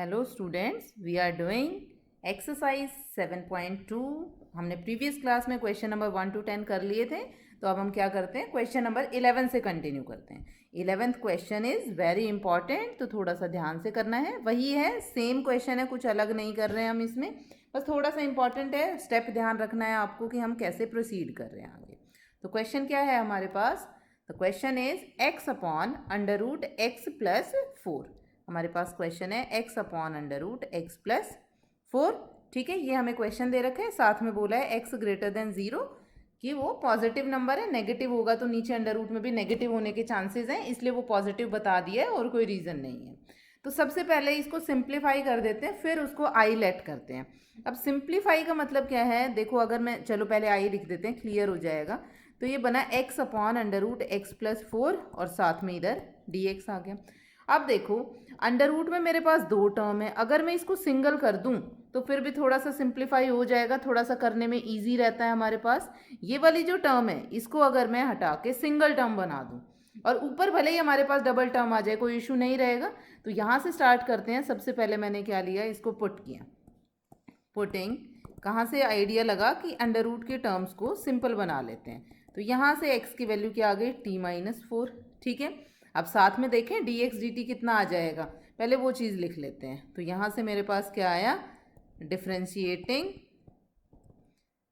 Hello students, we are doing exercise 7.2। हमने previous class में question number 1 to 10 कर लिए थे, तो अब हम क्या करते हैं, क्वेश्चन नंबर 11 से कंटिन्यू करते हैं। 11th question is very important, तो थोड़ा सा ध्यान से करना है। वही है, सेम क्वेश्चन है, कुछ अलग नहीं कर रहे हैं हम इसमें, बस थोड़ा सा इंपॉर्टेंट है, स्टेप ध्यान रखना है आपको कि हम कैसे प्रोसीड कर रहे हैं आगे। तो क्वेश्चन क्या है हमारे पास? The question is x upon under root x plus 4। हमारे पास क्वेश्चन है x upon under root x plus 4। ठीक है, ये हमें क्वेश्चन दे रखे हैं, साथ में बोला है x ग्रेटर देन 0 कि वो पॉजिटिव नंबर है। नेगेटिव होगा तो नीचे अंडर रूट में भी नेगेटिव होने के चांसेस हैं, इसलिए वो पॉजिटिव बता दिया है और कोई रीज़न नहीं है। तो सबसे पहले इसको सिंप्लीफाई कर देते हैं, फिर उसको आई लेट करते हैं। अब सिंप्लीफाई का मतलब क्या है, देखो अगर मैं, चलो पहले आई लिख देते हैं, क्लियर हो जाएगा। तो ये बना x upon under root x plus 4 और साथ में इधर dx आ गया। अब देखो अंडर रूट में मेरे पास दो टर्म है, अगर मैं इसको सिंगल कर दूं तो फिर भी थोड़ा सा सिंप्लीफाई हो जाएगा, थोड़ा सा करने में इजी रहता है हमारे पास। ये वाली जो टर्म है इसको अगर मैं हटा के सिंगल टर्म बना दूं और ऊपर भले ही हमारे पास डबल टर्म आ जाए, कोई इशू नहीं रहेगा। तो यहाँ से स्टार्ट करते हैं। सबसे पहले मैंने क्या लिया, इसको पुट किया। पुटिंग कहाँ से आइडिया लगा कि अंडर रूट के टर्म्स को सिंपल बना लेते हैं। तो यहाँ से x की वैल्यू क्या आ गई, t-4। ठीक है, अब साथ में देखें dx dt कितना आ जाएगा, पहले वो चीज़ लिख लेते हैं। तो यहाँ से मेरे पास क्या आया, डिफ्रेंशिएटिंग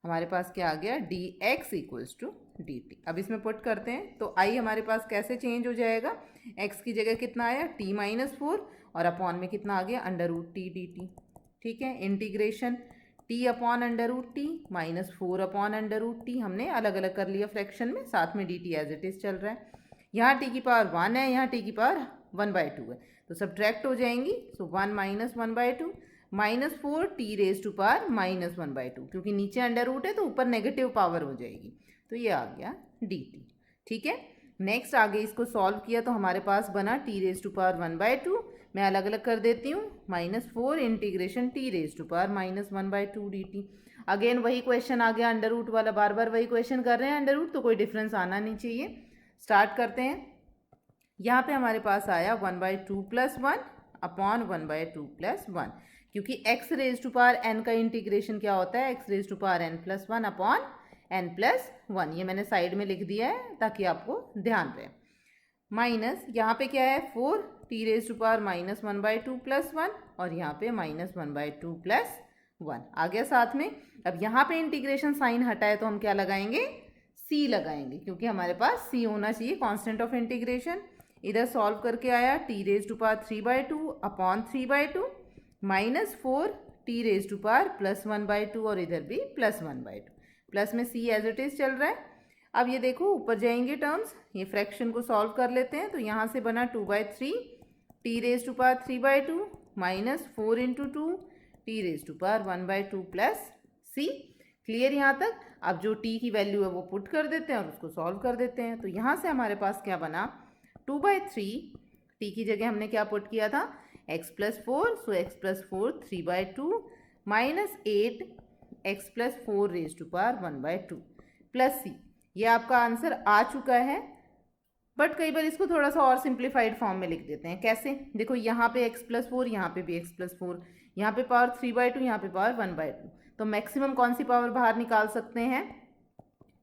हमारे पास क्या आ गया, dx इक्वल्स टू dt। अब इसमें पुट करते हैं तो i हमारे पास कैसे चेंज हो जाएगा, x की जगह कितना आया t-4 और अपॉन में कितना आ गया, अंडर रूट t dt। ठीक है, integration t upon under root t -4 upon under root t, हमने अलग अलग कर लिया फ्रैक्शन में, साथ में dt एज इट इज़ चल रहा है। यहाँ t की पावर 1 है, यहाँ t की पावर 1/2 है, तो सब्ट्रैक्ट हो जाएंगी। सो 1 - 1/2 -4 t रेज टू पावर -1/2, क्योंकि नीचे अंडर रूट है तो ऊपर नेगेटिव पावर हो जाएगी, तो ये आ गया dt। ठीक है, नेक्स्ट आगे इसको सॉल्व किया तो हमारे पास बना t रेज टू पावर 1/2। मैं अलग अलग कर देती हूँ, -4 integration t raise to power -1/2 dt। Again वही क्वेश्चन आ गया, अंडर रूट वाला, बार बार वही क्वेश्चन कर रहे हैं अंडर रूट, तो कोई डिफरेंस आना नहीं चाहिए। स्टार्ट करते हैं। यहाँ पे हमारे पास आया 1/2 + 1 अपॉन 1/2 + 1, क्योंकि x raise to power n का इंटीग्रेशन क्या होता है, x raise to power n + 1 upon n + 1। ये मैंने साइड में लिख दिया है ताकि आपको ध्यान रहे। माइनस यहाँ पे क्या है, 4 t रेज टू पावर -1/2 + 1 और यहाँ पे -1/2 + 1 आ गया साथ में। अब यहाँ पे इंटीग्रेशन साइन हटाए तो हम क्या लगाएंगे, c लगाएंगे, क्योंकि हमारे पास c होना चाहिए कांस्टेंट ऑफ इंटीग्रेशन। इधर सॉल्व करके आया t raise to power 3/2 upon 3/2 -4 t raise to power +1/2 और इधर भी +1/2, प्लस में c एज इट इज चल रहा है। अब ये देखो ऊपर जाएंगे टर्म्स, ये फ्रैक्शन को सॉल्व कर लेते हैं। तो यहाँ से बना 2/3 t raise to power 3/2 -4 × 2 t raise to power 1/2 plus c। Clear यहाँ तक? अब जो t की वैल्यू है वो पुट कर देते हैं और उसको सॉल्व कर देते हैं। तो यहाँ से हमारे पास क्या बना, 2/3 t की जगह हमने क्या पुट किया था, x + 4, so x + 4 3/2 -8 x + 4 raise to power 1/2 plus c। ये आपका आंसर आ चुका है, बट कई बार इसको थोड़ा सा और सिंप्लीफाइड फॉर्म में लिख देते हैं। कैसे, देखो यहाँ पे x + 4, यहाँ पे भी x + 4, यहाँ पे पावर 3/2, यहाँ पे पावर 1/2, तो मैक्सिमम कौन सी पावर बाहर निकाल सकते हैं,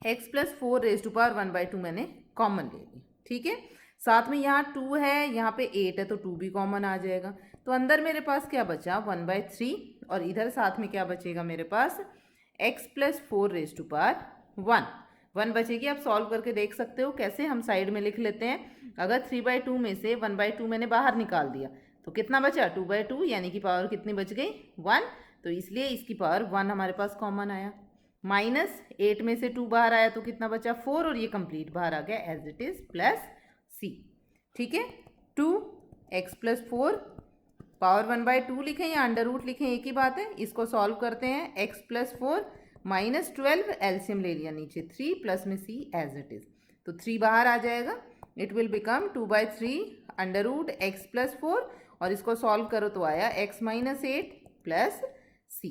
x + 4 रेज टू पावर 1/2 मैंने कॉमन ले ली। ठीक है, साथ में यहाँ 2 है, यहाँ पे 8 है, तो 2 भी कॉमन आ जाएगा। तो अंदर मेरे पास क्या बचा, 1/3 और इधर साथ में क्या बचेगा मेरे पास, x + 4 रेज टू पावर 1 बचेगी। आप सॉल्व करके देख सकते हो कैसे, हम साइड में लिख लेते हैं। अगर 3/2 में से 1/2 मैंने बाहर निकाल दिया तो कितना बचा, 2/2, यानी कि पावर कितनी बच गई, 1। तो इसलिए इसकी पावर 1 हमारे पास कॉमन आया। -8 में से 2 बाहर आया तो कितना बचा, 4, और ये कंप्लीट बाहर आ गया as it is plus c। ठीक है, 2x + 4 पावर 1/2 लिखें या अंडर रूट लिखें, एक ही बात है। इसको सॉल्व करते हैं, x + 4 -12 एलसीएम ले लिया नीचे, 3 प्लस में c एज इट इज, तो 3 बाहर आ जाएगा। It will become 2/3 under root x + 4 और इसको सॉल्व करो तो आया x - 8 प्लस c।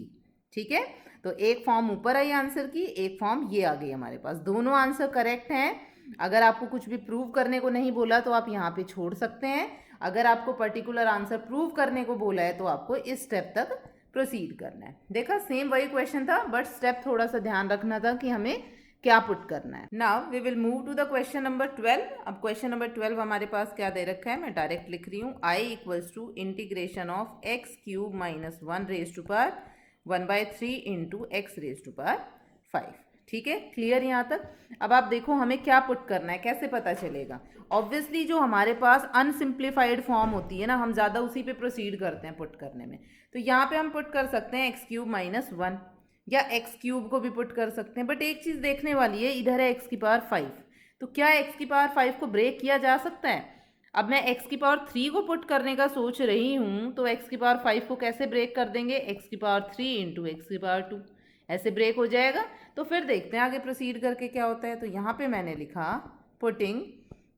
ठीक है, तो एक फॉर्म ऊपर आई आंसर की, एक फॉर्म ये आ गई हमारे पास। दोनों आंसर करेक्ट हैं। अगर आपको कुछ भी प्रूव करने को नहीं बोला तो आप यहाँ पे छोड़ सकते हैं अगर आपको पर्टिकुलर आंसर प्रूव करने को बोला है तो आपको इस स्टेप तक प्रोसीड करना है। देखा, सेम वही क्वेश्चन था, बट स्टेप थोड़ा सा ध्यान रखना था कि हमें क्या पुट करना है। Now we will move to the question number 12। अब क्वेश्चन नंबर 12 हमारे पास क्या दे रखा है, मैं डायरेक्ट लिख रही हूँ, i equals to integration of x cube minus 1 raise to power 1/3 into x raise to power 5। ठीक है, क्लियर यहाँ तक। अब आप देखो हमें क्या पुट करना है, कैसे पता चलेगा। ऑब्वियसली जो हमारे पास अनसिम्प्लीफाइड फॉर्म होती है ना, हम ज़्यादा उसी पे प्रोसीड करते हैं पुट करने में। तो यहाँ पे हम पुट कर सकते हैं एक्स क्यूब माइनस 1, या एक्स क्यूब को भी पुट कर सकते हैं। बट एक चीज़ देखने वाली है, इधर है एक्स की पावर 5, तो क्या एक्स की पावर 5 को ब्रेक किया जा सकता है? अब मैं एक्स की पावर 3 को पुट करने का सोच रही हूँ, तो एक्स की पावर 5 को कैसे ब्रेक कर देंगे, एक्स की पावर 3 इंटू एक्स की पावर 2, ऐसे ब्रेक हो जाएगा। तो फिर देखते हैं आगे प्रोसीड करके क्या होता है। तो यहाँ पे मैंने लिखा putting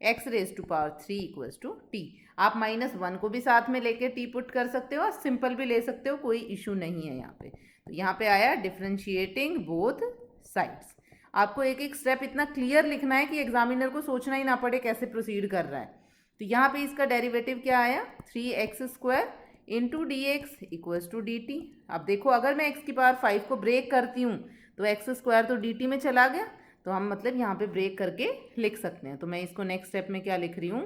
x raise to power 3 equals to t. आप -1 को भी साथ में लेके टी पुट कर सकते हो और सिंपल भी ले सकते हो, कोई इशू नहीं है यहाँ पे। तो यहाँ पे आया डिफरेंशिएटिंग बोथ साइड्स। आपको एक एक स्टेप इतना क्लियर लिखना है कि एग्जामिनर को सोचना ही ना पड़े कैसे प्रोसीड कर रहा है। तो यहाँ पे इसका डेरिवेटिव क्या आया, 3x² into d x equals to d t. अब देखो अगर मैं एक्स की पावर 5 को ब्रेक करती हूँ तो x² तो dt में चला गया, तो हम मतलब यहाँ पे ब्रेक करके लिख सकते हैं। तो मैं इसको नेक्स्ट स्टेप में क्या लिख रही हूँ,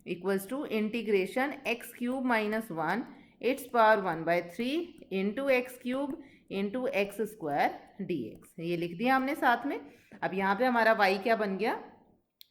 equals to integration x cube minus 1 its power 1/3 into x cube into x² dx। ये लिख दिया हमने साथ में। अब यहाँ पे हमारा y क्या बन गया,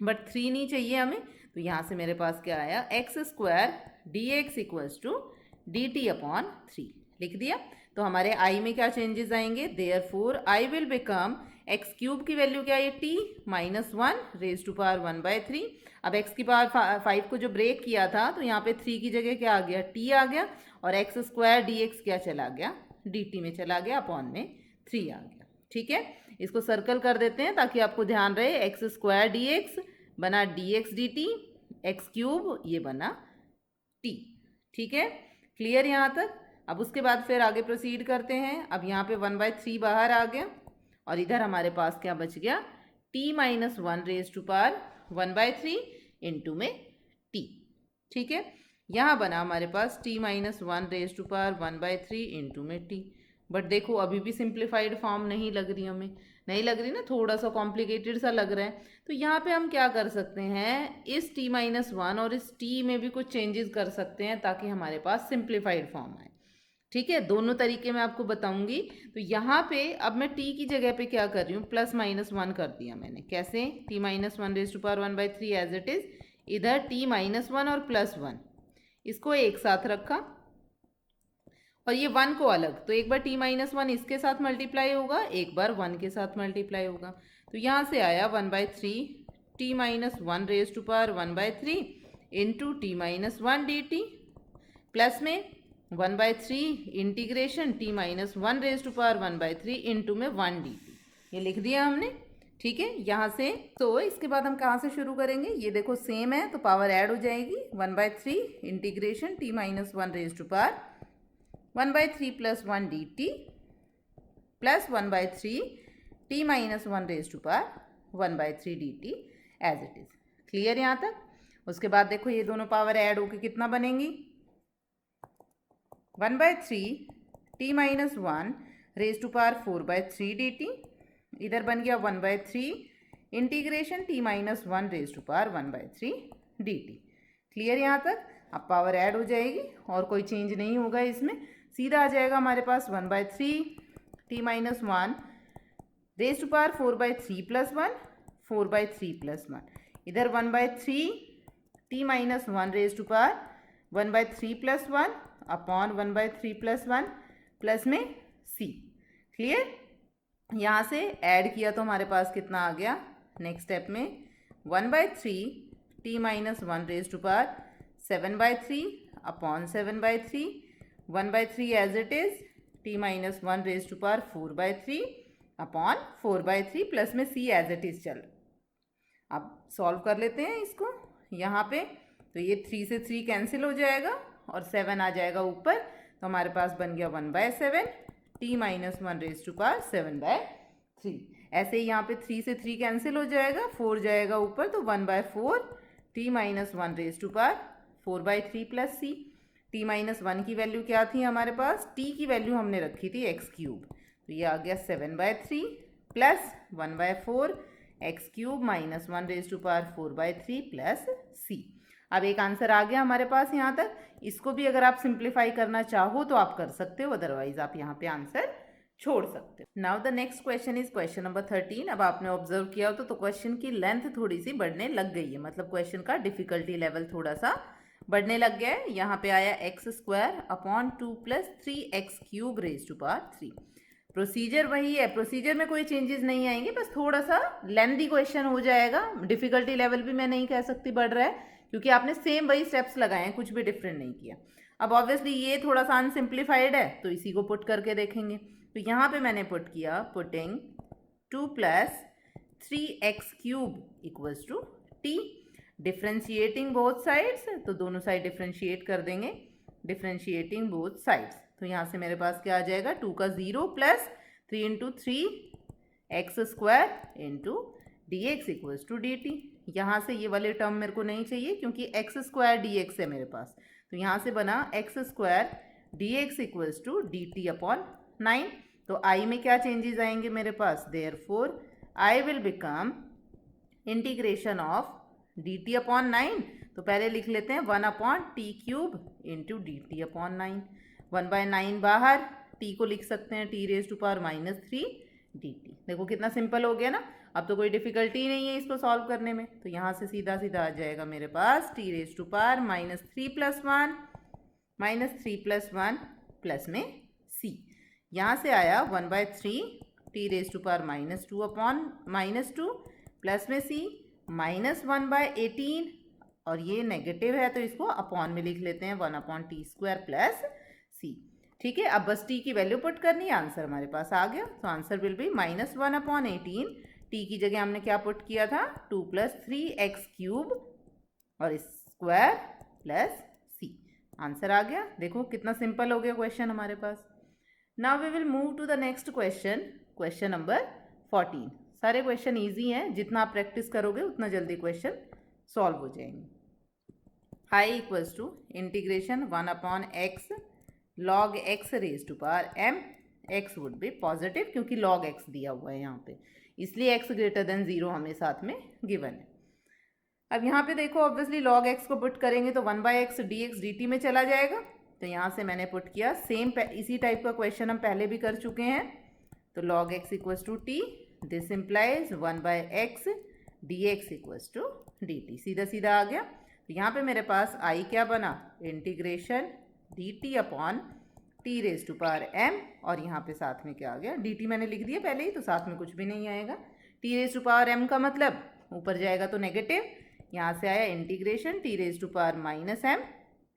बट 3 नहीं चाहिए हमें, तो यहाँ से मेरे पास क्या आया, x² dx equals to dt upon 3 लिख दिया। तो हमारे i में क्या चेंजेस आएंगे, therefore i will become x cube की वैल्यू क्या है, t -1 रेज टू पावर 1/3। अब x की पावर 5 को जो ब्रेक किया था तो यहाँ पे 3 की जगह क्या आ गया, t आ गया, और x² dx क्या चला गया, dt में चला गया, अपॉन में 3 आ गया। ठीक है, इसको सर्कल कर देते हैं ताकि आपको ध्यान रहे। x² dx बना dx dt, एक्स क्यूब ये बना t। ठीक है, क्लियर यहाँ तक। अब उसके बाद फिर आगे प्रोसीड करते हैं। अब यहाँ पे 1/3 बाहर आ गया और इधर हमारे पास क्या बच गया, t -1 raise to power 1/3 into में t। ठीक है, यहाँ बना हमारे पास t -1 raise to power 1/3 into में t। बट देखो अभी भी सिंप्लीफाइड फॉर्म नहीं लग रही, हमें नहीं लग रही ना, थोड़ा सा कॉम्प्लिकेटेड सा लग रहा है। तो यहाँ पे हम क्या कर सकते हैं, इस t -1 और इस t में भी कुछ चेंजेस कर सकते हैं ताकि हमारे पास सिंप्लीफाइड फॉर्म आए। ठीक है, दोनों तरीके मैं आपको बताऊंगी। तो यहाँ पे अब मैं t की जगह पे क्या कर रही हूँ, +-1 कर दिया मैंने। कैसे, t -1 raise to power 1/3 as it is, इधर t -1 और +1 इसको एक साथ रखा और ये 1 को अलग। तो एक बार t -1 इसके साथ मल्टीप्लाई होगा, एक बार 1 के साथ मल्टीप्लाई होगा। तो यहाँ से आया 1/3 t -1 raise to power 1/3 into t -1 dt, plus में 1/3 integration t -1 raise to power 1/3 into में 1 dt। ये लिख दिया हमने। ठीक है, यहाँ से तो इसके बाद हम कहाँ से शुरू करेंगे, ये देखो सेम है तो पावर ऐड हो जाएगी। 1/3 integration t -1 raise to power 1/3 plus 1 dt plus 1/3 t -1 raise to power 1/3 dt as it is. Clear यहाँ तक। उसके बाद देखो ये दोनों पावर ऐड होकर कितना बनेंगी, 1/3 t -1 raise to power 4/3 dt, इधर बन गया 1/3 integration t -1 raise to power 1/3 dt। Clear यहाँ तक। अब पावर ऐड हो जाएगी और कोई चेंज नहीं होगा इसमें, सीधा आ जाएगा हमारे पास 1/3 t -1 raise to power 4/3 plus 1, 4/3 plus 1, इधर 1/3 t -1 raise to power 1/3 plus 1 upon 1/3 plus 1 plus में c। क्लियर, यहाँ से ऐड किया तो हमारे पास कितना आ गया, नेक्स्ट स्टेप में 1/3 t -1 raise to power 7/3 upon 7/3, 1/3 as it is, t -1 raise to power 4/3 upon 4/3 plus में c एज इट इज। चल अब सॉल्व कर लेते हैं इसको यहाँ पे। तो ये 3 से 3 कैंसिल हो जाएगा और 7 आ जाएगा ऊपर, तो हमारे पास बन गया 1/7 t -1 रेज टू पावर 7/3। ऐसे ही यहाँ पे 3 से 3 कैंसिल हो जाएगा, 4 जाएगा ऊपर, तो 1/4 t -1 raise to power 4/3 plus c. t minus 1 की वैल्यू क्या थी हमारे पास, t की वैल्यू हमने रखी थी एक्स क्यूब, तो ये आ गया 7/3 plus 1/4 x cube minus 1⁴/4/3 plus C. अब एक आंसर आ गया हमारे पास यहाँ तक। इसको भी अगर आप सिंप्लीफाई करना चाहो तो आप कर सकते हो, अदरवाइज आप यहाँ पे आंसर छोड़ सकते हो। Now the next question is question number 13। अब आपने ऑब्जर्व किया हो तो क्वेश्चन की लेंथ थोड़ी सी बढ़ने लग गई है, मतलब क्वेश्चन का डिफिकल्टी लेवल थोड़ा सा बढ़ने लग गया है। यहाँ पे आया x² / 2 + 3x³ प्रोसीजर वही है, प्रोसीजर में कोई चेंजेस नहीं आएंगे, बस थोड़ा सा लेंथी क्वेश्चन हो जाएगा। डिफिकल्टी लेवल भी मैं नहीं कह सकती बढ़ रहा है, क्योंकि आपने सेम वही स्टेप्स लगाए हैं, कुछ भी डिफरेंट नहीं किया। अब ऑब्वियसली ये थोड़ा सा अनसिम्प्लीफाइड है, तो इसी को पुट करके देखेंगे। तो यहाँ पे मैंने पुट किया, putting 2 + 3x³ t, differentiating both sides, तो दोनों साइड डिफ्रेंशिएट कर देंगे, डिफ्रेंशिएटिंग बोथ साइड्स। तो यहाँ से मेरे पास क्या आ जाएगा, 2 का 0 प्लस 3 × 3x² dx dt। यहाँ से ये वाले टर्म मेरे को नहीं चाहिए, क्योंकि x² dx है मेरे पास, तो यहाँ से बना x² dx dt/9। तो i में क्या चेंजेस आएंगे मेरे पास, therefore i will become integration of dt/9। तो पहले लिख लेते हैं 1/t³ × dt/9। 1/9 बाहर, t को लिख सकते हैं t⁻³ dt। देखो कितना सिंपल हो गया ना, अब तो कोई डिफिकल्टी नहीं है इसको सॉल्व करने में। तो यहाँ से सीधा सीधा आ जाएगा मेरे पास t⁻³ -3 + 1 प्लस में c। यहाँ से आया 1/3 t⁻² -2 प्लस में c -1/18, और ये नेगेटिव है तो इसको अपॉन में लिख लेते हैं 1/t² प्लस c। ठीक है, अब बस t की वैल्यू पुट करनी है, आंसर हमारे पास आ गया। तो आंसर विल बी -1/18, t की जगह हमने क्या पुट किया था, 2 + 3x³ और स्क्वायर प्लस c। आंसर आ गया। देखो कितना सिंपल हो गया क्वेश्चन हमारे पास। Now we will move to the next question, question number 14। सारे क्वेश्चन ईजी हैं, जितना आप प्रैक्टिस करोगे उतना जल्दी क्वेश्चन सॉल्व हो जाएंगे। i = integration 1/x log x⁻m, x would be positive क्योंकि log x दिया हुआ है यहाँ पे, इसलिए x > 0 हमें साथ में गिवन है। अब यहाँ पे देखो ऑब्वियसली log x को पुट करेंगे तो 1/x dx dt में चला जाएगा। तो यहाँ से मैंने पुट किया, सेम इसी टाइप का क्वेश्चन हम पहले भी कर चुके हैं। तो log x = t, this implies 1/x dx = dt, सीधा सीधा आ गया। तो यहाँ पे मेरे पास i क्या बना, इंटीग्रेशन dt/t⁻m, और यहाँ पे साथ में क्या आ गया, dt मैंने लिख दिया पहले ही, तो साथ में कुछ भी नहीं आएगा। t⁻m का मतलब ऊपर जाएगा तो नेगेटिव, यहाँ से आया इंटीग्रेशन t⁻−m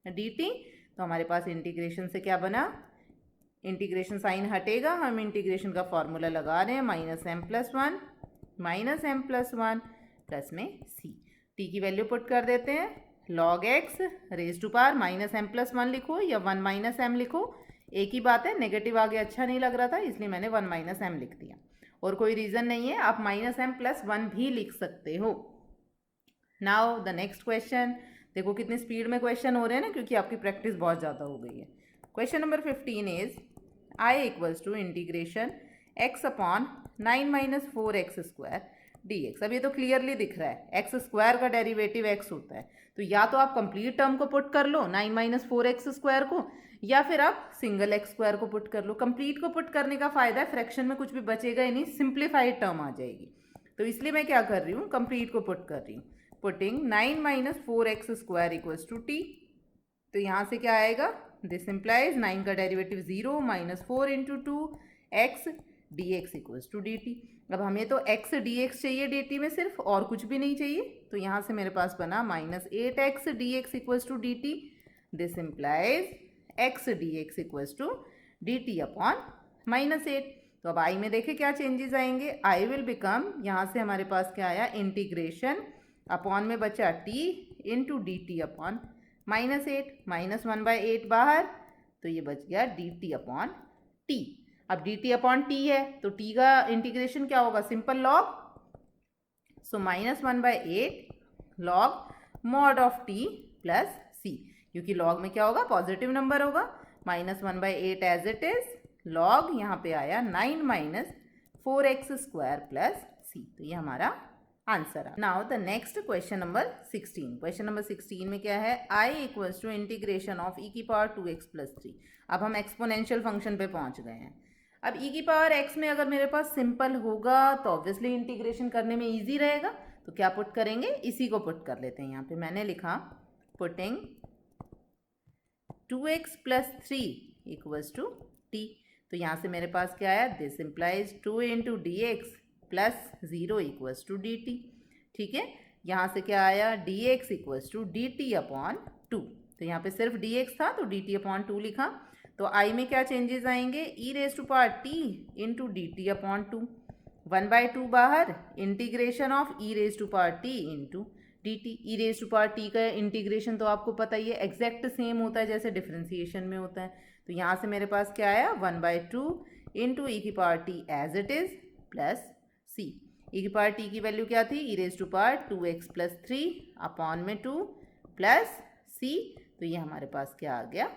dt। तो हमारे पास इंटीग्रेशन से क्या बना, इंटीग्रेशन साइन हटेगा, हम इंटीग्रेशन का फॉर्मूला लगा रहे हैं, -m + 1 प्लस में c। t की वैल्यू पुट कर देते हैं, log x (-m + 1) लिखो या 1 - m लिखो, एक ही बात है। नेगेटिव आगे अच्छा नहीं लग रहा था, इसलिए मैंने 1 - m लिख दिया, और कोई रीज़न नहीं है, आप -m + 1 भी लिख सकते हो। नाउ द नेक्स्ट क्वेश्चन, देखो कितनी स्पीड में क्वेश्चन हो रहे हैं ना, क्योंकि आपकी प्रैक्टिस बहुत ज़्यादा हो गई है। Question number 15 is i = integration x/9 - 4x² dx। अब ये तो क्लियरली दिख रहा है, x² का डेरिवेटिव x होता है, तो या तो आप कंप्लीट टर्म को पुट कर लो 9 - 4x² को, या फिर आप सिंगल x² को पुट कर लो। कंप्लीट को पुट करने का फायदा है, फ्रैक्शन में कुछ भी बचेगा ही नहीं, सिंप्लीफाइड टर्म आ जाएगी। तो इसलिए मैं क्या कर रही हूँ, कंप्लीट को पुट कर रही हूँ। पुटिंग 9 - 4x² = t, तो यहाँ से क्या आएगा, दिस इम्प्लाइज 9 का डेरिवेटिव 0 -4 × 2x dx = dt। अब हमें तो x dx चाहिए dt में सिर्फ, और कुछ भी नहीं चाहिए। तो यहाँ से मेरे पास बना -8x dx = dt, this implies x dx = dt/-8। तो अब i में देखे क्या चेंजेस आएंगे, i विल बिकम, यहाँ से हमारे पास क्या आया, इंटीग्रेशन अपॉन में बचा t × dt/-8, -1/8 बाहर, तो ये बच गया dt/t। अब dt/t है तो t का इंटीग्रेशन क्या होगा, simple log, so -1/8 log mod of t plus C, क्योंकि लॉग में क्या होगा, पॉजिटिव नंबर होगा। -1/8 एज इट इज, लॉग यहाँ पे आया 9 माइनस 4x² प्लस सी, तो ये हमारा आंसर है। Now the next question number 16। Question number 16 में क्या है, i equals to integration of e की पावर 2x प्लस 3। अब हम एक्सपोनेंशियल फंक्शन पे पहुंच गए हैं। अब e की पावर x में अगर मेरे पास सिंपल होगा तो ऑब्वियसली इंटीग्रेशन करने में ईजी रहेगा, तो क्या पुट करेंगे, इसी को पुट कर लेते हैं। यहाँ पे मैंने लिखा putting 2x plus 3 equals to t, तो यहाँ से मेरे पास क्या आया, this implies 2 into d x plus 0 equals to d t. ठीक है, यहाँ से क्या आया, d x equals to d t upon 2, तो यहाँ पे सिर्फ डी एक्स था तो डी टी अपॉन 2 लिखा। तो आई में क्या चेंजेस आएंगे, e raise to power t into d t upon 2, 1/2 बाहर, integration of e raise to power t into d t. E raise to power t का integration तो आपको पता ही है, एग्जैक्ट सेम होता है जैसे डिफ्रेंसिएशन में होता है। तो यहाँ से मेरे पास क्या आया, 1/2 इंटू ई की power t as it is plus C. E की पावर टी की वैल्यू क्या थी, e raise to power 2x plus 3 upon में 2 प्लस सी, तो ये हमारे पास क्या आ गया,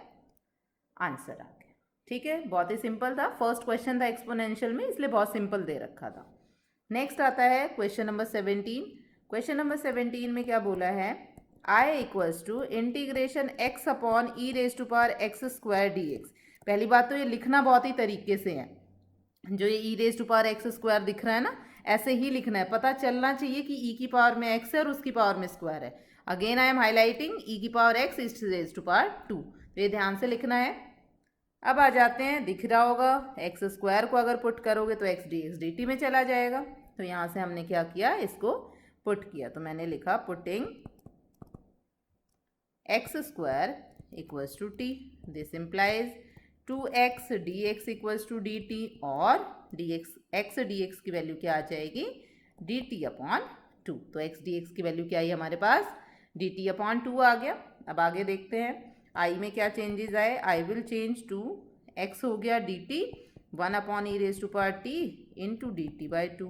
आंसर आ गया। ठीक है, बहुत ही सिंपल था, फर्स्ट क्वेश्चन था एक्सपोनेंशियल में, इसलिए बहुत सिंपल दे रखा था। नेक्स्ट आता है क्वेश्चन नंबर 17। क्वेश्चन नंबर 17 में क्या बोला है, i equals to integration x upon e raise to power x² dx। पहली बात तो ये लिखना बहुत ही तरीके से है, जो ये ई रेज टू पावर x² दिख रहा है ना, ऐसे ही लिखना है, पता चलना चाहिए कि e की पावर में x है और उसकी पावर में स्क्वायर है। Again I am highlighting e की power x is raise to power 2, तो ये ध्यान से लिखना है। अब आ जाते हैं, दिख रहा होगा x² को अगर पुट करोगे तो x dx dt में चला जाएगा, तो यहाँ से हमने क्या किया, इसको पुट किया, तो मैंने लिखा putting x² equals to t, this implies 2x dx equals to dt, और x dx की वैल्यू क्या आ जाएगी, dt अपॉन 2, तो x dx की वैल्यू क्या आई हमारे पास, dt अपॉन 2 आ गया। अब आगे देखते हैं, i में क्या चेंजेस आए, i will change to x हो गया dt 1 upon e raise to power t into d t by 2,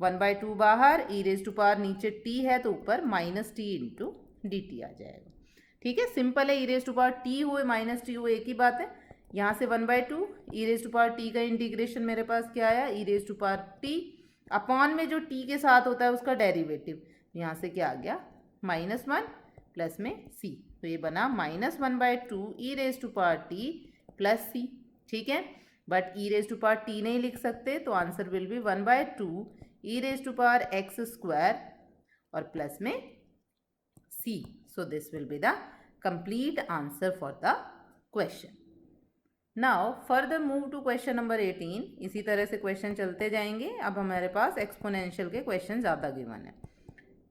1/2 बाहर, ई रेज टू पावर नीचे t है तो ऊपर minus t into d t आ जाएगा। ठीक है, सिंपल है, e raise to power t हुए माइनस टी हुए एक ही बात है। यहाँ से 1/2 e raise to power t का इंटीग्रेशन मेरे पास क्या आया, e raise to power t upon में जो t के साथ होता है उसका डेरिवेटिव, यहाँ से क्या आ गया, -1 प्लस में c, तो ये बना -1/2 e raise to power t plus c। ठीक है, but e raise to power t नहीं लिख सकते, तो answer will be 1/2 e raise to power x² और प्लस में c, so this will be the complete answer for the question. Now further move to question number 18। इसी तरह से question चलते जाएंगे। अब हमारे पास एक्सपोनेंशियल के क्वेश्चन ज़्यादा गिवन है,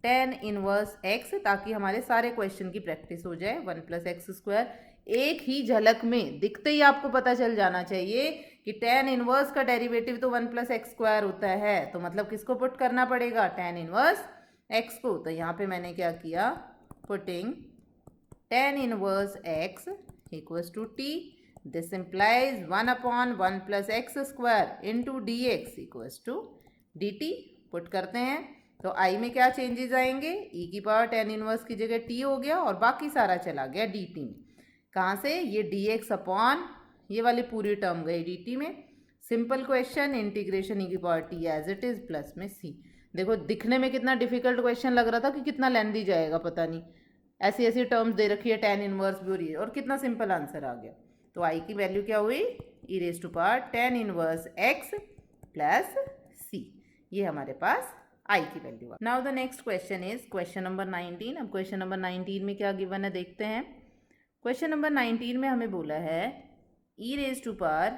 tan इनवर्स x, ताकि हमारे सारे क्वेश्चन की प्रैक्टिस हो जाए। 1 + x², एक ही झलक में दिखते ही आपको पता चल जाना चाहिए कि tan इनवर्स का डेरिवेटिव तो 1 + x² होता है, तो मतलब किसको पुट करना पड़ेगा, tan इनवर्स x को। तो यहाँ पे मैंने क्या किया, putting tan inverse x equals to t, this implies 1 upon 1 + x² into dx equals to dt। Put करते हैं तो i में क्या चेंजेस आएंगे, e की पावर tan इनवर्स की जगह t हो गया और बाकी सारा चला गया dt में। कहाँ से, ये dx अपॉन ये वाली पूरी टर्म गई dt में। सिंपल क्वेश्चन, इंटीग्रेशन e की power t as it is plus में c। देखो दिखने में कितना डिफिकल्ट क्वेश्चन लग रहा था कि कितना लेंथी जाएगा, पता नहीं, ऐसी ऐसी टर्म्स दे रखी है tan इनवर्स भी हो रही है, और कितना सिंपल आंसर आ गया। तो i की वैल्यू क्या हुई, e raise to power tan inverse x plus c, ये हमारे पास i की वैल्यू है। Now the next question is question number 19। अब क्वेश्चन नंबर 19 में क्या गिवन है देखते हैं। क्वेश्चन नंबर 19 में हमें बोला है e raise to power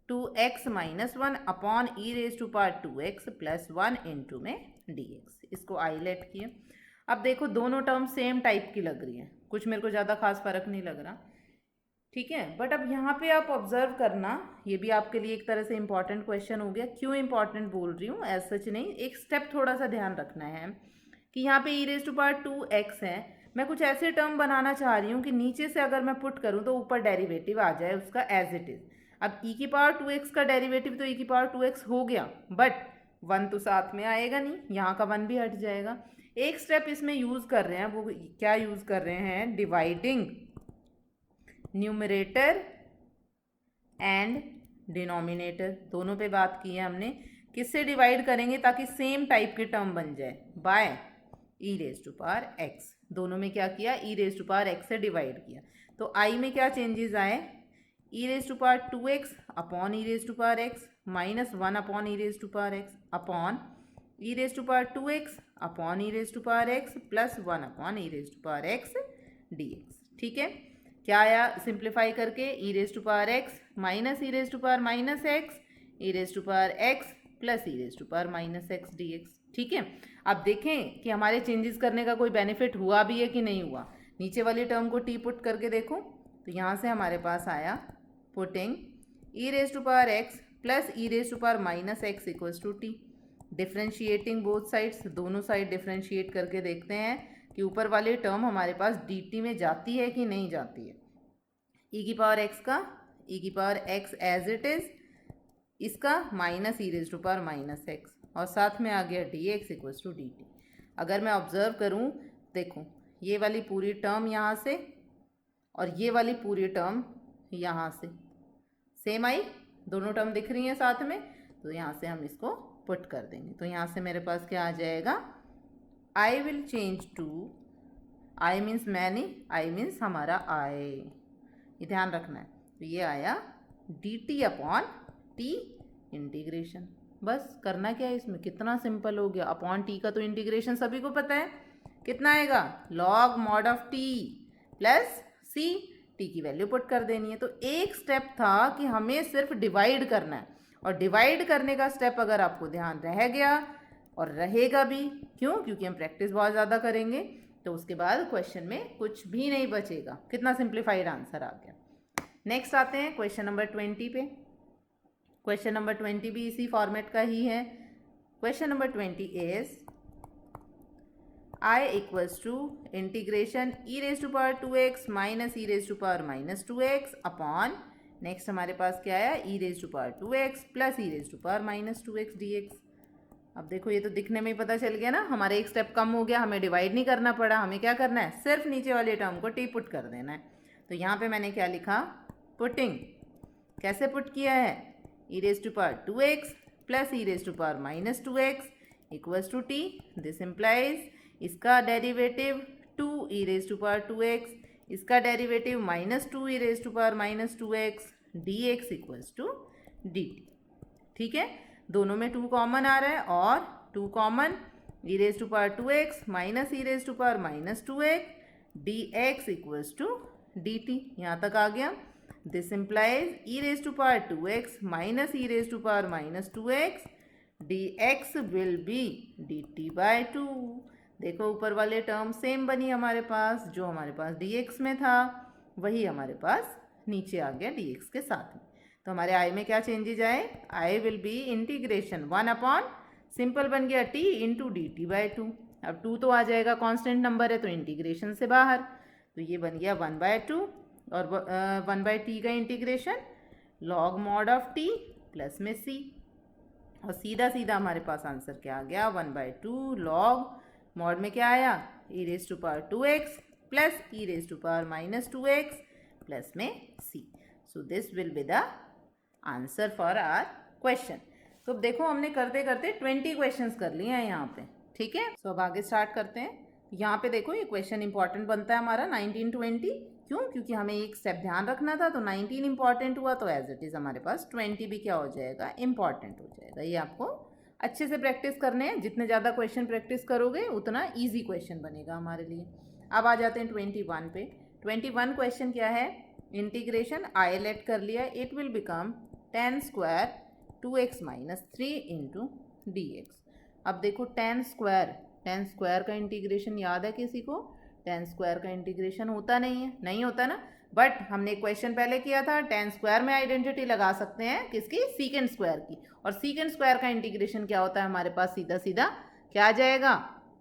2x - 1 upon e raise to power 2x plus 1 into में dx। इसको आईलेट किए। अब देखो दोनों टर्म सेम टाइप की लग रही हैं, कुछ मेरे को ज़्यादा खास फर्क नहीं लग रहा, ठीक है। बट अब यहाँ पे आप ऑब्जर्व करना, ये भी आपके लिए एक तरह से इंपॉर्टेंट क्वेश्चन हो गया। क्यों इंपॉर्टेंट बोल रही हूँ, एज सच नहीं, एक स्टेप थोड़ा सा ध्यान रखना है कि यहाँ पे ई रेज टू पावर 2x है, मैं कुछ ऐसे टर्म बनाना चाह रही हूँ कि नीचे से अगर मैं पुट करूँ तो ऊपर डेरिवेटिव आ जाए उसका एज इट इज़। अब ई की पावर 2x का डेरिवेटिव तो ई की पावर 2x हो गया, बट 1 तो साथ में आएगा नहीं, यहाँ का 1 भी हट जाएगा। एक स्टेप इसमें यूज़ कर रहे हैं, वो क्या यूज़ कर रहे हैं, डिवाइडिंग न्यूमरेटर एंड डिनोमिनेटर, दोनों पे बात की है हमने। किससे डिवाइड करेंगे ताकि सेम टाइप के टर्म बन जाए, by e raise to power x. दोनों में क्या किया, e raise to power x से डिवाइड किया। तो आई में क्या चेंजेस आए, e raise to power 2x upon e raise to power x minus 1 upon e raise to power x upon e raise to power 2x upon e raise to power x plus 1 upon e raise to power x dx। ठीक है, क्या आया simplify करके, e raise to power x minus e raise to power minus x e raise to power x plus e raise to power minus x dx। ठीक है, अब देखें कि हमारे चेंजेस करने का कोई बेनिफिट हुआ भी है कि नहीं हुआ। नीचे वाली टर्म को टी पुट करके देखो, तो यहाँ से हमारे पास आया putting e raise to power x plus e raise to power minus x equals to t, differentiating both sides, दोनों साइड डिफ्रेंशिएट करके देखते हैं कि ऊपर वाली टर्म हमारे पास dt में जाती है कि नहीं जाती है। e की पावर x का e की power x as it is, इसका minus e raise to power minus x और साथ में आ गया dx इक्वल्स टू dt। अगर मैं ऑब्जर्व करूं, देखो ये वाली पूरी टर्म यहाँ से और ये वाली पूरी टर्म यहाँ से सेम आई, दोनों टर्म दिख रही हैं साथ में, तो यहाँ से हम इसको पुट कर देंगे। तो यहाँ से मेरे पास क्या आ जाएगा, I will change to, I means मैं नहीं, आई मीन्स हमारा आई, ये ध्यान रखना है। तो ये आया D t upon T integration. बस करना क्या है इसमें, कितना सिंपल हो गया। अपॉन टी का तो इंटीग्रेशन सभी को पता है, कितना आएगा, log mod of t plus c, t की वैल्यू पुट कर देनी है। तो एक स्टेप था कि हमें सिर्फ डिवाइड करना है, और डिवाइड करने का स्टेप अगर आपको ध्यान रह गया और रहेगा भी, क्यों, क्योंकि हम प्रैक्टिस बहुत ज़्यादा करेंगे, तो उसके बाद क्वेश्चन में कुछ भी नहीं बचेगा। कितना सिंप्लीफाइड आंसर आ गया। नेक्स्ट आते हैं क्वेश्चन नंबर 20 पे। क्वेश्चन नंबर 20 भी इसी फॉर्मेट का ही है। Question number 20 is I equals to integration e raise to power 2x minus e raise to power minus 2x upon, next हमारे पास क्या आया, e raise to power 2x plus e raise to power minus 2x dx। अब देखो ये तो दिखने में ही पता चल गया ना, हमारे एक स्टेप कम हो गया, हमें डिवाइड नहीं करना पड़ा। हमें क्या करना है, सिर्फ नीचे वाले टर्म को टी पुट कर देना है। तो यहाँ पे मैंने क्या लिखा, पुटिंग, कैसे पुट किया है, e raise to power 2x plus e raise to power minus 2x equals to t. This implies इसका derivative 2 e raise to power 2x, इसका derivative minus 2 e raise to power minus 2x dx equals to dt। ठीक है, दोनों में 2 common आ रहा है और 2 common, e raise to power 2x minus e raise to power minus 2x dx equals to dt। यहाँ तक आ गया। This implies e raise to power 2x minus e raise to power minus 2x dx will be dt by 2। देखो ऊपर वाले term same बनी हमारे पास, जो हमारे पास dx में था वही हमारे पास नीचे आ गया dx के साथ में। तो हमारे आई में क्या चेंजेज आए, आई will B integration 1 upon, simple बन गया t into d t by 2। अब 2 तो आ जाएगा, कांस्टेंट नंबर है तो इंटीग्रेशन से बाहर, तो ये बन गया 1/2 और 1/t का integration log mod of t plus में c, और सीधा सीधा हमारे पास आंसर क्या आ गया, 1/2 लॉग मॉड में क्या आया, e raise to power 2x plus e raise to power minus 2x plus में c। So this will be the answer for our question. तो अब देखो हमने करते करते 20 क्वेश्चंस कर लिए हैं यहाँ पे। ठीक है, सो अब आगे स्टार्ट करते हैं। यहाँ पे देखो ये क्वेश्चन इंपॉर्टेंट बनता है हमारा 19-20, क्यों, क्योंकि हमें एक स्टेप ध्यान रखना था। तो 19 इंपॉर्टेंट हुआ तो एज इट इज़ हमारे पास 20 भी क्या हो जाएगा, इंपॉर्टेंट हो जाएगा। ये आपको अच्छे से प्रैक्टिस करने हैं, जितने ज़्यादा क्वेश्चन प्रैक्टिस करोगे उतना ईजी क्वेश्चन बनेगा हमारे लिए। अब आ जाते हैं 21 पे। 21 क्वेश्चन क्या है, इंटीग्रेशन आई लेट कर लिया, it will become tan square 2x minus 3 into d x. अब देखो tan स्क्वायर का इंटीग्रेशन याद है किसी को, tan स्क्वायर का इंटीग्रेशन होता नहीं है, नहीं होता ना, बट हमने क्वेश्चन पहले किया था, tan स्क्वायर में आइडेंटिटी लगा सकते हैं किसकी, सीकेंड स्क्वायर की, और सीकेंड स्क्वायर का इंटीग्रेशन क्या होता है हमारे पास, सीधा सीधा क्या आ जाएगा,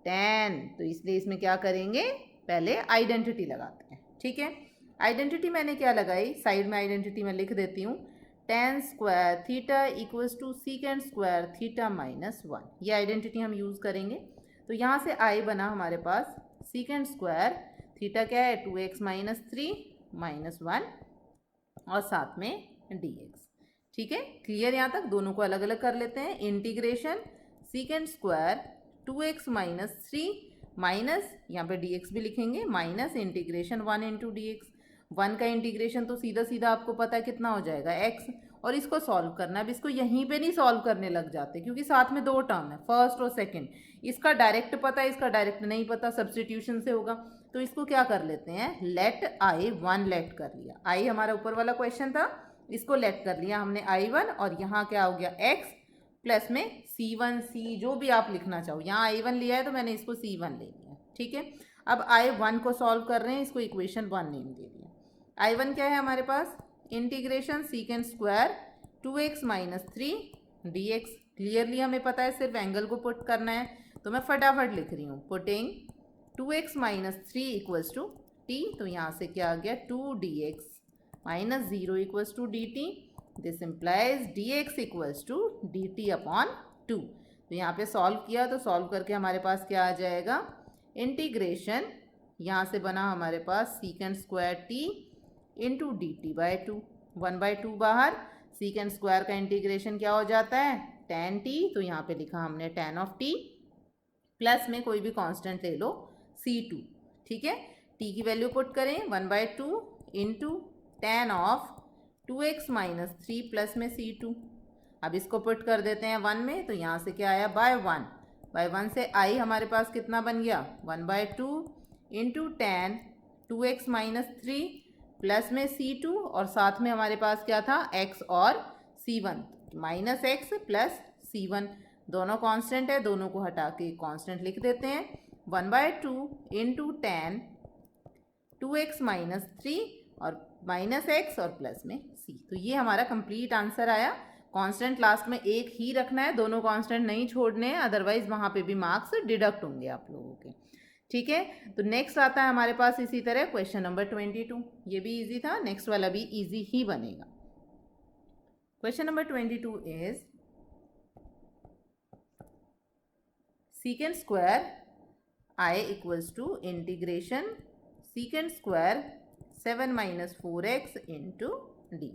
tan। तो इसलिए इसमें क्या करेंगे, पहले आइडेंटिटी लगाते हैं। ठीक है, आइडेंटिटी मैंने क्या लगाई, साइड में आइडेंटिटी मैं लिख देती हूँ, tan square theta equals to secant square theta minus 1, ये आइडेंटिटी हम यूज़ करेंगे। तो तो यहाँ से आई बना हमारे पास सीकेंड स्क्वायर, थीटा क्या है 2x माइनस 3 माइनस 1 और साथ में dx। ठीक है, क्लियर? यहाँ तक दोनों को अलग अलग कर लेते हैं। Integration secant square 2x minus 3 minus, यहाँ पे dx भी लिखेंगे, minus integration 1 into d x. 1 का इंटीग्रेशन तो सीधा सीधा आपको पता है कितना हो जाएगा x, और इसको सॉल्व करना है। अब इसको यहीं पे नहीं सॉल्व करने लग जाते क्योंकि साथ में दो टर्म है, फर्स्ट और सेकंड। इसका डायरेक्ट पता है, इसका डायरेक्ट नहीं पता, सब्स्टिट्यूशन से होगा। तो इसको क्या कर लेते हैं, लेट आई वन लेट कर लिया। आई हमारा ऊपर वाला क्वेश्चन था, इसको लेट कर लिया हमने i1, और यहाँ क्या हो गया x प्लस में c1 c जो भी आप लिखना चाहो। यहाँ i1 लिया है तो मैंने इसको c1 ले लिया। ठीक है, अब i1 को सॉल्व कर रहे हैं, इसको इक्वेशन 1 नेम दे दिया। i1 क्या है हमारे पास, integration secant square 2x minus 3 dx। Clearly हमें पता है सिर्फ एंगल को पुट करना है, तो मैं फटाफट लिख रही हूँ, putting 2x minus 3 equals to t। तो यहाँ से क्या आ गया 2dx minus 0 equals to dt। This implies dx equals to dt upon 2। तो यहाँ पे सॉल्व किया, तो सॉल्व करके हमारे पास क्या आ जाएगा, इंटीग्रेशन यहाँ से बना हमारे पास secant square t into d t by 2, 1/2 बाहर। सीकेंड स्क्वायर का इंटीग्रेशन क्या हो जाता है, tan t। तो यहाँ पे लिखा हमने tan ऑफ t, प्लस में कोई भी कांस्टेंट ले लो c2। ठीक है, t की वैल्यू पुट करें 1/2 into tan of 2x minus 3 plus में c2। अब इसको पुट कर देते हैं 1 में, तो यहाँ से क्या आया बाय 1 से i हमारे पास कितना बन गया 1/2 into tan 2x minus 3 plus में c2, और साथ में हमारे पास क्या था x और c1, minus x plus c1। दोनों कांस्टेंट है, दोनों को हटा के कांस्टेंट लिख देते हैं। 1/2 इंटू tan 2x माइनस 3 और माइनस x और प्लस में c। तो ये हमारा कंप्लीट आंसर आया। कांस्टेंट लास्ट में एक ही रखना है, दोनों कांस्टेंट नहीं छोड़ने हैं, अदरवाइज वहाँ पे भी मार्क्स डिडक्ट होंगे आप लोगों के। ठीक है, तो नेक्स्ट आता है हमारे पास इसी तरह क्वेश्चन नंबर 22। ये भी इजी था, नेक्स्ट वाला भी इजी ही बनेगा। Question number 22 is secant square i equals to integration secant square 7 minus 4x into d.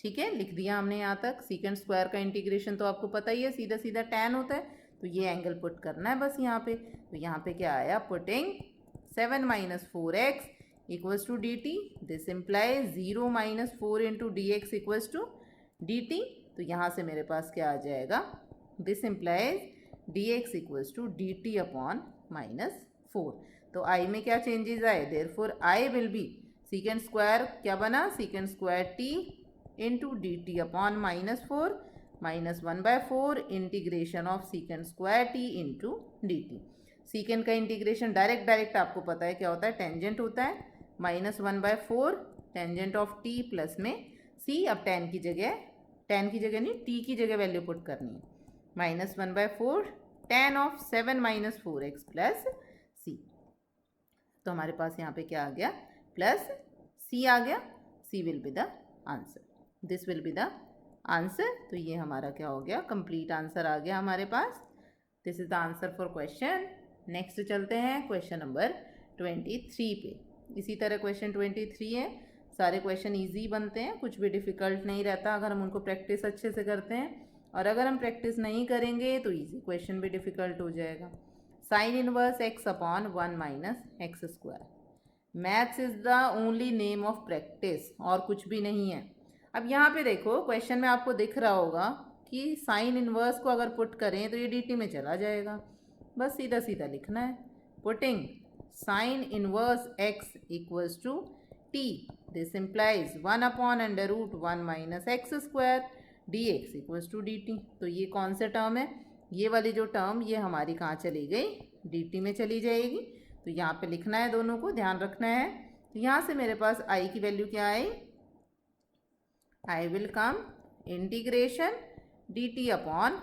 ठीक है, लिख दिया हमने यहाँ तक। सीकेंड स्क्वायर का इंटीग्रेशन तो आपको पता ही है, सीधा सीधा tan होता है, तो ये एंगल पुट करना है बस यहाँ पे। तो यहाँ पे क्या आया, putting 7 minus 4x equals to d t. This implies 0 minus 4 into d x equals to d t. तो यहाँ से मेरे पास क्या आ जाएगा, this implies d x equals to d t upon minus 4। तो आई में क्या चेंजेस आए, therefore I will be secant square क्या बना, secant square t into d t upon minus 4 minus 1/4 integration of सीकेंड square t into d T. सीकेंड का integration direct आपको पता है क्या होता है, टेंजेंट होता है, minus 1/4 tangent of t plus में सी। अब टेन की जगह नहीं टी की जगह वैल्यू पुट करनी है, minus 1/4 tan of 7 minus 4x plus c. तो हमारे पास यहाँ पे क्या आ गया, प्लस सी आ गया। C will be the answer, this will be the answer. तो ये हमारा क्या हो गया, कंप्लीट आंसर आ गया हमारे पास। This is the answer for question. Next चलते हैं क्वेश्चन नंबर 23 पे। इसी तरह क्वेश्चन 23 है, सारे क्वेश्चन इजी बनते हैं, कुछ भी डिफ़िकल्ट नहीं रहता अगर हम उनको प्रैक्टिस अच्छे से करते हैं। और अगर हम प्रैक्टिस नहीं करेंगे तो इजी क्वेश्चन भी डिफ़िकल्ट हो जाएगा। Sign inverse x upon 1 minus x square. Maths is the only name of practice, और कुछ भी नहीं है। अब यहाँ पे देखो क्वेश्चन में आपको दिख रहा होगा कि साइन इनवर्स को अगर पुट करें तो ये डी टी में चला जाएगा, बस सीधा सीधा लिखना है। Putting sine inverse x equals to t, this implies 1 upon under root 1 minus x square d x equals to d t. तो ये कौन सा टर्म है, ये वाली जो टर्म ये हमारी कहाँ चली गई, डी टी में चली जाएगी। तो यहाँ पे लिखना है, दोनों को ध्यान रखना है। तो यहाँ से मेरे पास आई की वैल्यू क्या आई, I will come integration d t upon,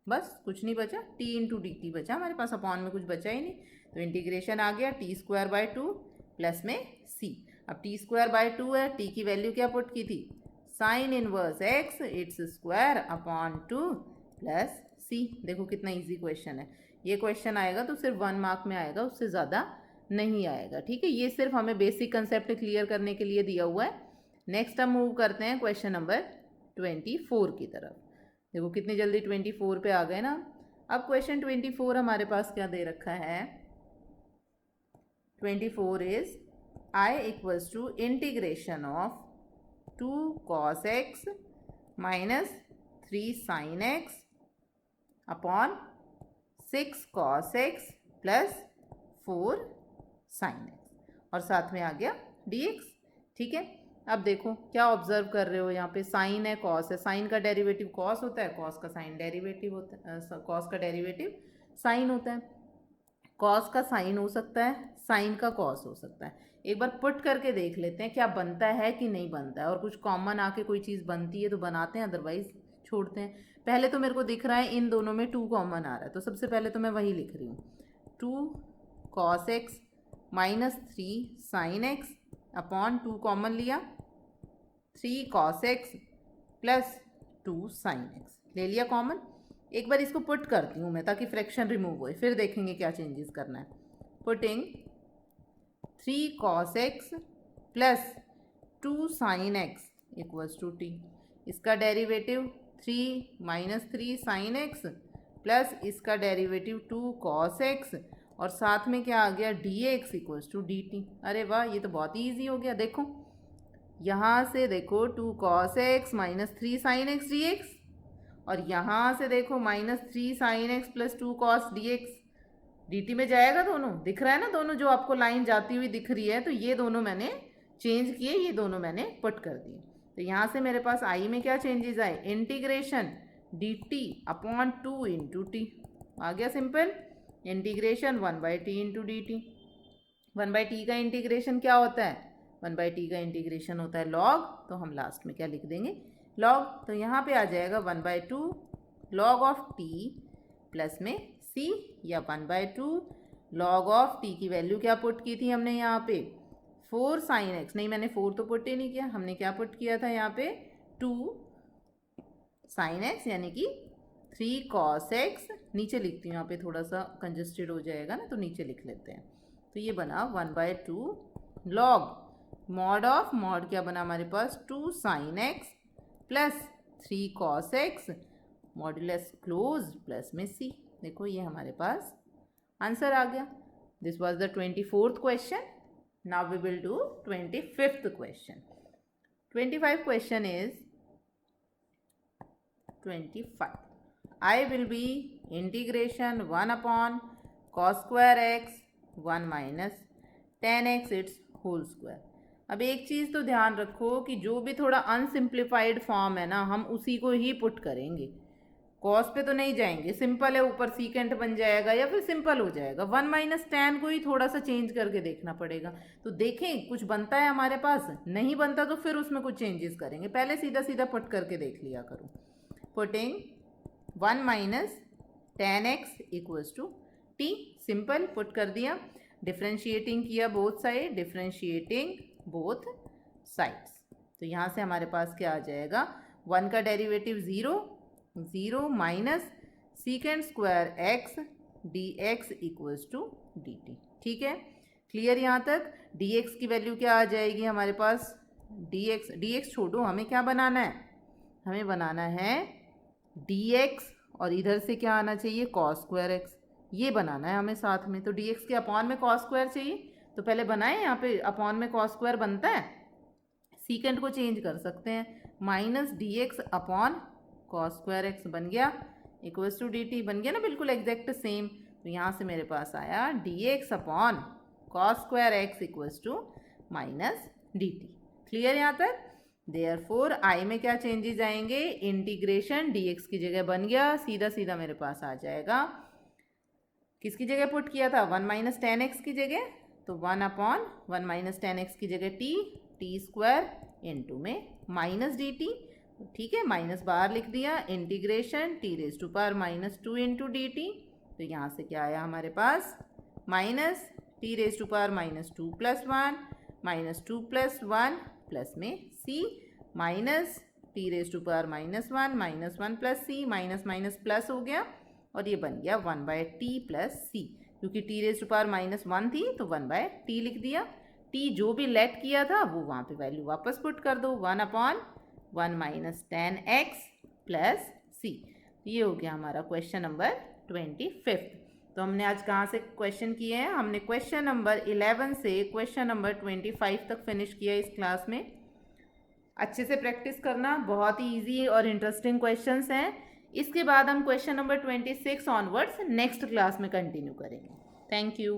बस कुछ नहीं बचा, टी इंटू डी टी बचा हमारे पास, अपॉन में कुछ बचा ही नहीं। तो इंटीग्रेशन आ गया टी स्क्वायर बाय 2 प्लस में सी। अब टी स्क्वायर बाय 2 है, टी की वैल्यू क्या पुट की थी, sine inverse x its square upon 2 plus c. देखो कितना इजी क्वेश्चन है, ये क्वेश्चन आएगा तो सिर्फ 1 मार्क में आएगा, उससे ज़्यादा नहीं आएगा। ठीक है, ये सिर्फ हमें बेसिक कंसेप्ट क्लियर करने के लिए दिया हुआ है। नेक्स्ट हम मूव करते हैं क्वेश्चन नंबर 24 की तरफ। देखो कितनी जल्दी 24 पे आ गए ना। अब क्वेश्चन 24 हमारे पास क्या दे रखा है, 24 is I equals to integration of 2 cos x minus 3 sin x upon 6 cos x plus 4 sin x और साथ में आ गया dx। ठीक है, अब देखो क्या ऑब्जर्व कर रहे हो, यहाँ पे साइन है कॉस है, साइन का डेरिवेटिव कॉस होता है, कॉस का साइन डेरिवेटिव होता है, कॉस का डेरिवेटिव साइन होता है। कॉस का साइन हो सकता है, साइन का कॉस हो सकता है। एक बार पुट करके देख लेते हैं क्या बनता है कि नहीं बनता है, और कुछ कॉमन आके कोई चीज़ बनती है तो बनाते हैं, अदरवाइज छोड़ते हैं। पहले तो मेरे को दिख रहा है इन दोनों में 2 कॉमन आ रहा है, तो सबसे पहले तो मैं वही लिख रही हूँ, 2 cos x minus 3 sin x upon 2 common लिया, 3 cos x plus 2 sin x ले लिया कॉमन। एक बार इसको पुट करती हूँ मैं ताकि फ्रैक्शन रिमूव होए, फिर देखेंगे क्या चेंजेस करना है। Putting 3 cos x plus 2 sin x equals to t, इसका derivative 3 minus 3 sin x plus इसका डेरिवेटिव 2 cos x और साथ में क्या आ गया dx इक्वल्स टू dt। अरे वाह, ये तो बहुत ही ईजी हो गया। देखो यहाँ से देखो 2 cos x minus 3 sin x dx, और यहाँ से देखो minus 3 sin x plus 2 cos dx, dt में जाएगा दोनों, दिख रहा है ना, दोनों जो आपको लाइन जाती हुई दिख रही है, तो ये दोनों मैंने चेंज किए, ये दोनों मैंने पुट कर दिए। तो यहाँ से मेरे पास आई में क्या चेंजेस आए, integration dt upon 2 into t आ गया simple, integration 1/t into d t. 1/t का इंटीग्रेशन क्या होता है, 1/t का इंटीग्रेशन होता है लॉग, तो हम लास्ट में क्या लिख देंगे लॉग, तो यहाँ पे आ जाएगा 1/2 लॉग ऑफ t प्लस में c, या 1/2 लॉग ऑफ t की वैल्यू क्या पुट की थी हमने यहाँ पे 4 sin x, नहीं मैंने 4 तो पुट ही नहीं किया, हमने क्या पुट किया था यहाँ पे 2 sin x यानी कि 3 cos x, नीचे लिखती हूँ यहाँ पे थोड़ा सा कंजस्टेड हो जाएगा ना, तो नीचे लिख लेते हैं। तो ये बना 1/2 लॉग मॉड ऑफ, मॉड क्या बना हमारे पास 2 sin x plus 3 cos x modulus close plus में c। देखो ये हमारे पास आंसर आ गया। This was the 24th question. Now we will do 25th question. 25 question is 25. I will be integration 1 upon cos square x 1 minus tan x its whole square। अब एक चीज़ तो ध्यान रखो कि जो भी थोड़ा अनसिम्प्लीफाइड फॉर्म है ना, हम उसी को ही पुट करेंगे, कॉस पे तो नहीं जाएंगे। सिंपल है, ऊपर सीकेंट बन जाएगा या फिर सिंपल हो जाएगा। 1 माइनस टैन को ही थोड़ा सा चेंज करके देखना पड़ेगा। तो देखें कुछ बनता है हमारे पास, नहीं बनता तो फिर उसमें कुछ चेंजेस करेंगे। पहले सीधा सीधा पुट करके देख लिया करो। Putting 1 minus tan x equals to t, simple put कर दिया। डिफ्रेंशिएटिंग किया both side, differentiating both sides, तो यहाँ से हमारे पास क्या आ जाएगा, 1 का derivative 0 minus secant square x d x equals to d t. ठीक है, क्लियर यहाँ तक। डी एक्स की वैल्यू क्या आ जाएगी हमारे पास, डी एक्स छोड़ो, हमें क्या बनाना है, हमें बनाना है डी एक्स, और इधर से क्या आना चाहिए कॉस स्क्वायर एक्स, ये बनाना है हमें साथ में। तो डी एक्स के अपॉन में कॉस स्क्वायर चाहिए, तो पहले बनाए, यहाँ पे अपॉन में कॉस स्क्वायर बनता है, सीकेंड को चेंज कर सकते हैं, minus D x upon cos square x बन गया इक्वल्स टू डी टी, बन गया ना बिल्कुल एग्जैक्ट सेम। तो यहाँ से मेरे पास आया d x upon cos square x equals to minus d t. Clear यहाँ तक। देयरफॉर आई में क्या चेंजेस आएंगे, इंटीग्रेशन डी एक्स की जगह बन गया, सीधा सीधा मेरे पास आ जाएगा, किसकी जगह पुट किया था 1 माइनस टेन एक्स की जगह, तो 1 अपॉन 1 माइनस टेन एक्स की जगह टी स्क्वायर इंटू में माइनस डी टी। ठीक है, माइनस बाहर लिख दिया, integration t raise to power minus 2 into d t. तो यहाँ से क्या आया हमारे पास, minus t raise to power minus 2 plus 1 minus 2 plus 1 plus में c, minus t raise to power minus 1 plus c, minus minus plus हो गया, और ये बन गया 1/t प्लस सी, क्योंकि t⁻⁻1 थी तो 1/t लिख दिया। t जो भी लेट किया था वो वहाँ पे वैल्यू वापस पुट कर दो, 1/1 - 10x प्लस सी। ये हो गया हमारा क्वेश्चन नंबर 25। तो हमने आज कहाँ से क्वेश्चन किए हैं? हमने क्वेश्चन नंबर 11 से क्वेश्चन नंबर 25 तक फिनिश किया इस क्लास में। अच्छे से प्रैक्टिस करना, बहुत ही इजी और इंटरेस्टिंग क्वेश्चंस हैं। इसके बाद हम question number 26 onwards next class में कंटिन्यू करेंगे। Thank you.